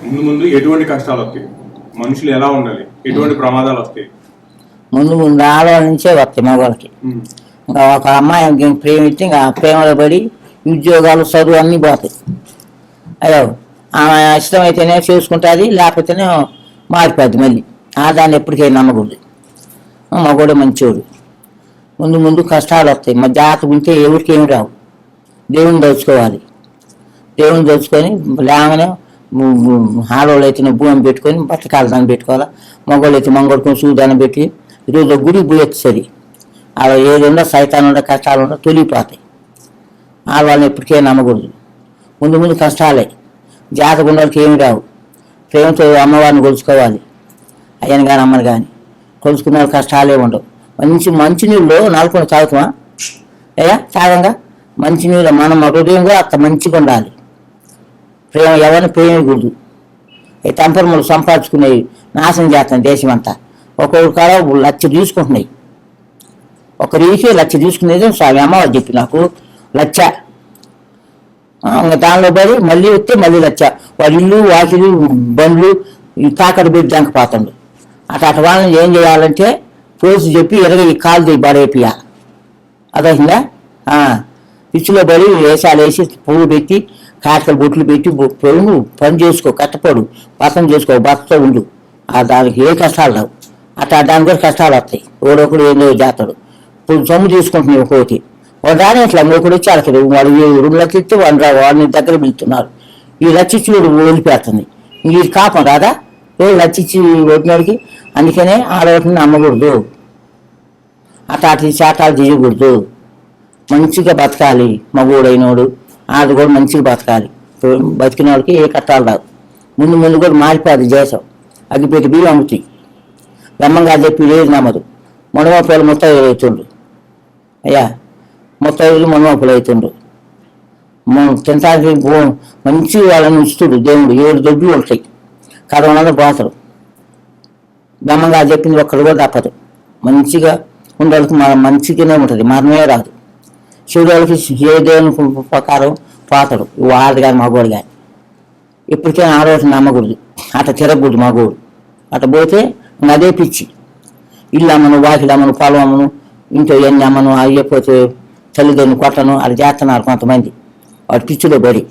ముందు ముందు ఎటువంటి కష్టాలు వస్తాయి, మనుషులు ఎలా ఉండాలి, ఎటువంటి ప్రమాదాలు వస్తాయి? ముందు ముందు ఆడవాళ్ళ నుంచే వస్తాయి మగవాళ్ళకి. ఇంకా ఒక అమ్మాయి ప్రేమిస్తే ఇంకా ప్రేమలో పడి ఉద్యోగాలు చదువు అన్నీ పోతాయి. అయ్యో ఆమె ఇష్టమైతేనే చేసుకుంటుంది, లేకపోతేనే మారిపోద్ది మళ్ళీ. దాన్ని ఎప్పటికైనా నమ్మకూడదు. మగవాడు మంచోడు. ముందు ముందు కష్టాలు వస్తాయి. మా జాతకు ఉంటే ఎవరికి ఏమి రావు. దేవుని దోచుకోవాలి. దేవుని దోచుకొని లేవనే ఆడవాళ్ళు అయితే భూమి పెట్టుకొని బట్టకాల దాన్ని పెట్టుకోవాలి. మగవాళ్ళు అయితే మంగళకొని సూదాన్ని పెట్టి ఈరోజు గుడికి పోయొచ్చు. సరి అలా ఏదుందో సైతాన్ని ఉండే కష్టాలు ఉండే తొలిగిపోతాయి. ఆడవాళ్ళని ఎప్పటికైనా నమ్మకూడదు. ముందు ముందు కష్టాలే. జాతకు ఉన్న వాళ్ళకి ఏమి రావు. ప్రేమతో అమ్మవారిని కొలుచుకోవాలి. అయ్యని కానీ అమ్మని కానీ కొలుచుకున్న వాళ్ళు కష్టాలే ఉండవు. మంచినీళ్ళు నాలుగు తాగుతామా అయ్యా? తాగంగా మంచినీళ్ళు మనం హృదయం కూడా అంత మంచిగా ఉండాలి. ప్రేమ ఎవరిని ప్రేమకూడదు. ఈ తంపరములు సంపాదించుకునేవి నాశనం చేస్తాను దేశం అంతా. ఒక్కొక్క కాడ 1,00,000 తీసుకుంటున్నాయి. ఒక రీకి 1,00,000 తీసుకునేది స్వామి అమ్మవారు చెప్పి నాకు 1,00,000. దానిలో పడి మళ్ళీ వస్తే మళ్ళీ 1,00,000. వాడి ఇల్లు వాకిలు బండ్లు ఈ తాకట్టు పెట్టి దంకపోతాడు. అటు వాళ్ళని ఏం చేయాలంటే పోలీసు చెప్పి ఈ కాలు దిగి పడేపియాలి. అదైందా? పిచ్చిలో పడి వేషాలు వేసి పువ్వు పెట్టి కాటకలు బొట్లు పెట్టి పొడుగు పని చేసుకో, కట్టపడు, పసం చేసుకో, బతతో ఉండు. దానికి ఏ కష్టాలు రావు. దానికి కూడా కష్టాలు వస్తాయి. ఒకడొకడు ఏదో చేస్తాడు. ఇప్పుడు సొమ్ము తీసుకుంటున్నాయి ఒక్కొక్కటి. వాడు రాని అట్లా ఒకడు వచ్చి అడగడు. వాడు 2,00,000 ఇస్తే వాడిని దగ్గర పిలుస్తున్నారు. ఈ 1,00,000 ఇచ్చి వదిలిపెడుతుంది. ఇది కాపం రాదా? 1,00,000 ఇచ్చి వదిలినోడికి. అందుకనే ఆడవాటిని నమ్మకూడదు. అటు శాతాలు చేయకూడదు. మంచిగా బతకాలి. మగోడైనోడు ఆడు కూడా మంచిగా బతకాలి. బతికిన వాడికి ఏ కష్టాలు రావు. ముందు ముందు కూడా మారిపోదు దేశం. అగ్గిపెట్టి బియ్యం అమ్ముతాయి. బ్రహ్మంగా చెప్పి లేదు నమ్మదు. మునమాపులు మొత్తం అవుతుండ్రు. అయ్యా మొత్తం మునమాపులు అవుతుండ్రు. తినడానికి మంచి వాళ్ళని ఇస్తుడు దేవుడు. 7 దొడ్లు ఉంటాయి. కరోనాలో పోతారు. బ్రహ్మంగా చెప్పింది ఒక్కడు కూడా తప్పదు. మంచిగా ఉండడానికి మంచిగానే ఉంటుంది. మరణమే రాదు. శివుడికి ఏ దేవుని ప్రకారం పోతాడు. వాడు కానీ మగోడు కానీ. ఇప్పటికైనా ఆడవాళ్ళని నమ్మకూడదు. అట్లా తిరగకూడదు మగోడు. అట్లా పోతే అదే పిచ్చి. ఇల్లు అమ్మను, వాకిలు అమ్మను, పొలం అమ్మను, ఇంట్లో ఎన్ని అమ్మను, అయ్యపోతే తల్లిదండ్రులు కొట్టను అది చేస్తున్నారు కొంతమంది. వాడు పిచ్చిలో పడి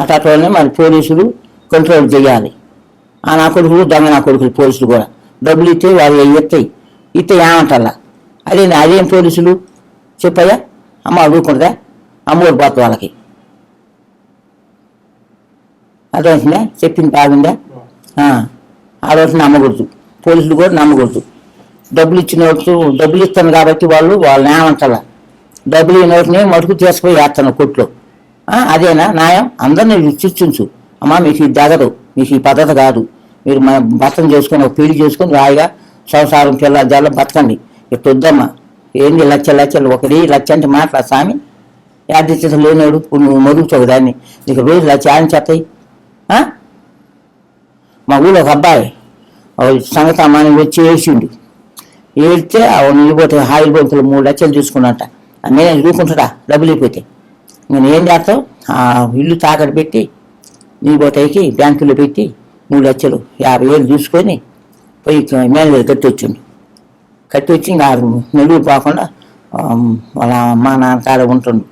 అట్లనే మరి పోలీసులు కంట్రోల్ చేయాలి. నా కొడుకులు దొంగ నా కొడుకులు పోలీసులు కూడా డబ్బులు ఇస్తే వాళ్ళు ఇస్తే ఏమంటారా? అదేం పోలీసులు చెప్పయ్యా? అమ్మ అడుగుకుంటుందా? అమ్మోడు పోతుంది వాళ్ళకి. అర్థమవుతుందా? చెప్పింది బాగుందా? ఆడవాళ్ళని నమ్మకూడదు. పోలీసులు కూడా నమ్మకూడదు. డబ్బులు ఇచ్చిన డబ్బులు ఇస్తాను కాబట్టి వాళ్ళని ఏమంటారా? డబ్బులు ఇవ్వనోటిని మటుకు తీసుకుపోయి వేస్తాను కొట్లో. అదేనా న్యాయం? అందరినీ చర్చించు. అమ్మ మీకు ఇది జగదు, మీకు ఈ పద్ధతి కాదు. మీరు మన భర్తను చేసుకొని ఒక పెళ్లి చేసుకొని రాయిగా సంసారం పిల్ల జల్ల బతకండి. ఇట్లా వద్దమ్మా. ఏంది 1,00,000 ఒకటి 1,00,000 అంటే మాట్లాడు స్వామి. యాదృచ్ఛత లేనాడు నువ్వు మరుగుతావు దాన్ని. నీకు రోజు 1,00,000 అని చెప్తాయి. మా ఊళ్ళో ఒక అబ్బాయి సంగతి అమ్మాని వచ్చి ఏడ్చిండు. ఏడితే నిలిపోతే హాయిల్ బంకులు 3,00,000 తీసుకున్నట్ట. నేను చూసుకుంటాడా డబ్బులు అయిపోతే? నేను ఏం చేస్తావు? ఇల్లు తాకట్టు పెట్టి నీ పోతాయికి బ్యాంకులో పెట్టి 3,00,000 50,000 చూసుకొని పోయి మేనేజర్ కట్టి వచ్చి ఇంకా నెల్లూరు పోకుండా వాళ్ళ అమ్మ నాన్న కాడ ఉంటుండు.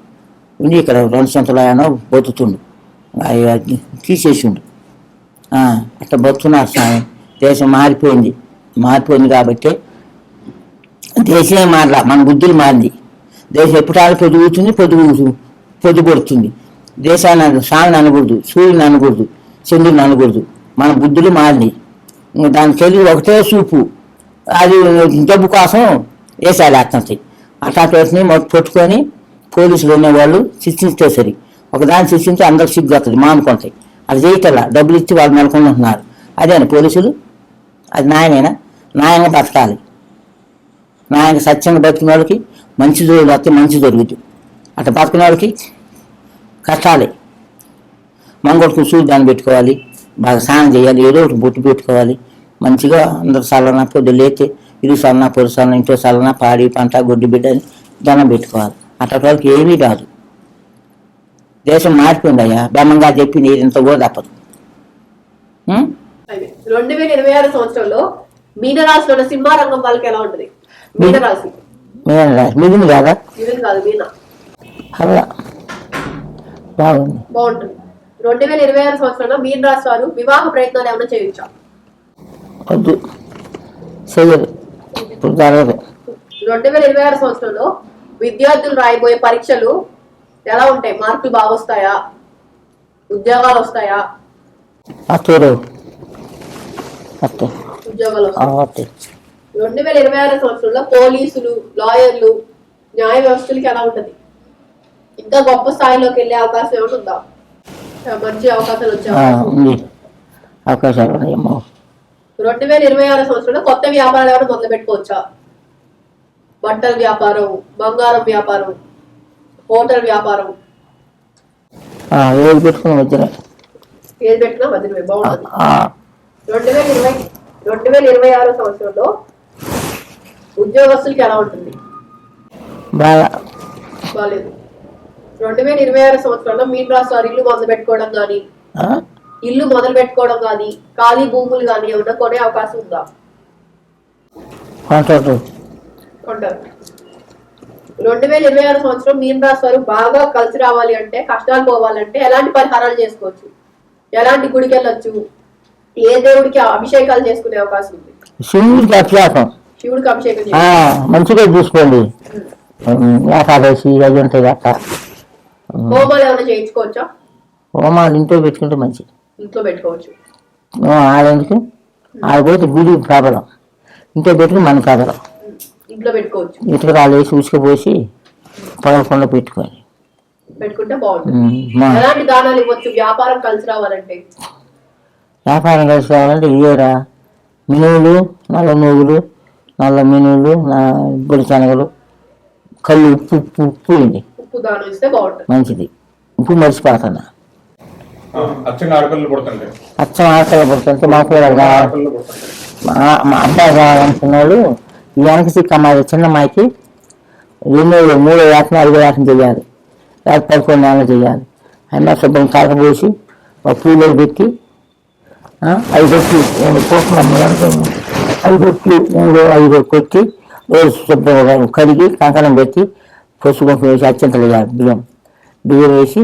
ఉండి ఇక్కడ 2 సంవత్సరాలు అయినా బతుకుతుండు. తీసేసిండు. అట్లా బతుకున్నారు స్వామి. దేశం మారిపోయింది కాబట్టి దేశమే మారలా, మన బుద్ధులు మారింది. దేశం ఎప్పుడు పొద్దుగుతుంది, పొద్దుపడుతుంది. దేశాన్ని స్వామిని అనకూడదు, సూర్యుని అనకూడదు, చంద్రుని అనకూడదు. మన బుద్ధులు మారింది. దాని తెలుగు ఒకటే చూపు. అది డబ్బు కోసం వేసాలి అట్లంటాయి. అట్లాంటి పట్టుకొని పోలీసులు ఉన్నవాళ్ళు శిక్షిస్తే సరి. ఒకదాన్ని శిక్షించి అందరికి సిగ్గు వస్తుంది, మానుకుంటాయి. అది చేయటల్లా డబ్బులు ఇచ్చి వాళ్ళు నెలకొంటున్నారు. అదేనా పోలీసులు? అది న్యాయమేనా? న్యాయంగా బతకాలి. న్యాయంగా సత్యంగా బతికిన వాళ్ళకి మంచి జరుగుతుంది వస్తే మంచి జరుగుతుంది. అట్లా బతికిన వాళ్ళకి కష్టాలే. మంగళకు దాన్ని పెట్టుకోవాలి, బాగా స్నానం చేయాలి, ఏదో ఒకటి బొట్టు పెట్టుకోవాలి. మంచిగా అందరు సలన పొద్దు లేతే ఇరు సలన పొరు సలన ఇంట్లో సలన పాడి పంట గొడ్డు బిడ్డని దండం పెట్టుకోవాలి. అట్లా వాళ్ళకి ఏమీ రాదు. దేశం మారిపోయింది అయ్యా. బ్రహ్మంగా చెప్పింది ఇంత కూడా తప్పదు. ఉం? 2026 సంవత్సరంలో మీనరాశిలో ఉన్న సింహారంగం వాళ్ళకి ఎలా ఉంటది? మీనరాశి మిగిలింది కదా ఇవన్నీ కాదు, మీన అలా బాగుంది. బాగుంటుంది. 2026 సంవత్సరంలో మీన రాశి వారు వివాహ ప్రయత్నాలు ఏమైనా చేయొచ్చా? వద్దు, చెయ్యదు, ఇప్పుడు జరగదు. 2026 సంవత్సరంలో విద్యార్థులు రాయబోయే పరీక్షలు ఎలా ఉంటాయి? మార్కులు బాగా వస్తాయా? ఉద్యోగాలు వస్తాయా? అత్తూరు అత్తే ఉద్యోగాలు వస్తాయి. అత్తే 2026 సంవత్సరంలో పోలీసులు, లాయర్లు, న్యాయ వ్యవస్థలకి ఎలా ఉంటది? ఇంకా గొప్ప స్థాయిలోకి వెళ్ళే అవకాశం ఏమైనా ఉందా? మంచి అవకాశాలు వచ్చే అవకాశం ఉందా? ఉంది, అవకాశాలు ఉన్నాయేమో. 2026 సంవత్సరంలో కొత్త వ్యాపారాలు ఏమైనా మొదలు పెట్టుకోవచ్చా? బట్టల వ్యాపారం, బంగారం వ్యాపారం, హోటల్ వ్యాపారం, ఏది పెట్టుకుని వచ్చిన ఏది పెట్టినా మధ్యలో బాగుంటుంది. 2026 సంవత్సరంలో ఉద్యోగస్తులకి ఎలా ఉంటుంది? బాగా బాగాలేదు. 2026 సంవత్సరంలో మీన రాశి వారు ఇల్లు మొదలు పెట్టుకోవడం కానీ ఖాళీ భూములు కానీ ఏమన్నా కొనే అవకాశం ఉందా? కాంట్రాక్ట్ కొంటారు. 2026 సంవత్సరం మీన రాశి వారు బాగా కలిసి రావాలి అంటే, కష్టాలు పోవాలంటే ఎలాంటి పరిహారాలు చేసుకోవచ్చు? ఎలాంటి గుడికి వెళ్ళొచ్చు? ఏ దేవుడికి అభిషేకాలు చేసుకునే అవకాశం ఉంది? శివుడికి అభిషేకం శివుడికి అభిషేకం మంచిగా చూసుకోండి. ఏకాదశి అవి ఉంటాయి అట్లా. హోమాలు ఏమైనా చేయించుకోవచ్చా? హోమాలు ఇంట్లో పెట్టుకుంటే మంచిది. ఇంట్లో పెట్టుకోవచ్చు. ఆడెందుకు ఆడపోతే గుడి ప్రాబ్లం, ఇంట్లో పెట్టుకుని మన ప్రాబ్లం. ఇంట్లో పెట్టుకోవచ్చు. ఇటుక రాళ్ళు వేసి ఉసుకపోసి పగలకుండా పెట్టుకోవాలి, పెట్టుకుంటే బాగుంటుంది. ఎలాంటి దానాలు ఇవ్వచ్చు వ్యాపారం కలిసి రావాలంటే? వ్యాపారం కలిసి రావాలంటే ఇయ్యరా మినువులు, నల్ల నూగులు, నల్ల మినువులు, బొడి శనగలు, కళ్ళు, ఉప్పు ఉప్పు ఉప్పు ఇండి ఉప్పు దానం ఇస్తే బాగుంటుంది, మంచిది. ఉప్పు మర్చిపోతున్నా అచ్చంగా ఆడపిల్లలు పుడుతుంటాయి. అచ్చం ఆకలి పడుతుంటే మా పిల్లలు ఆడపిల్లలు పుడుతుంటాయి. మా అబ్బాయి కావాలనుకున్నాడు. ఈ వెనక అమ్మాయి చిన్నమ్మాయికి 2 3 వేసం 5 వేసం చేయాలి, లేకపోతే 11 నెలలు చేయాలి. అయినా శుభ్రం కాకపోసి ఒక పూలు పెట్టి 5 కొట్టి 5 కొట్టి 3 5 కొట్టి రోజు శుభ్రం కడిగి కంకణం పెట్టి పసుపు వేసి అత్యంతలు వేయాలి. బియ్యం వేసి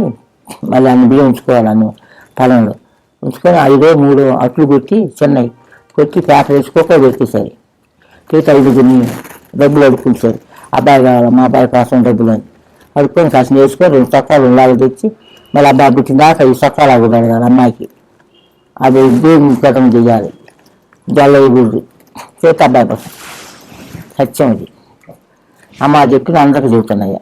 మళ్ళీ అన్ని బియ్యం ఉంచుకోవాలి. అన్ని పొలంలో ఉంచుకొని 5 3 అట్లు కొట్టి చిన్నవి కొట్టి పేపర్ వేసి కుక్కర్ పెట్టేసారి చేతి 5 డబ్బులు అడుక్కుంటారు. అబ్బాయి కావాలి, మా అబ్బాయి కోసం డబ్బులు అని అడుక్కొని కాసిన వేసుకొని 2 చొక్కాలు లాగా తెచ్చి మళ్ళీ అబ్బాయి పుట్టిన దాకా ఈ చొక్కాలు అడుగుతాడు కదా అమ్మాయికి. అది దేవుని కట్టం చేయాలి. జల్ల గుడ్డు చేతి అబ్బాయి కోసం సత్యం ఇది. అమ్మ చెప్పి అందరికీ చెబుతున్నాయ్యా.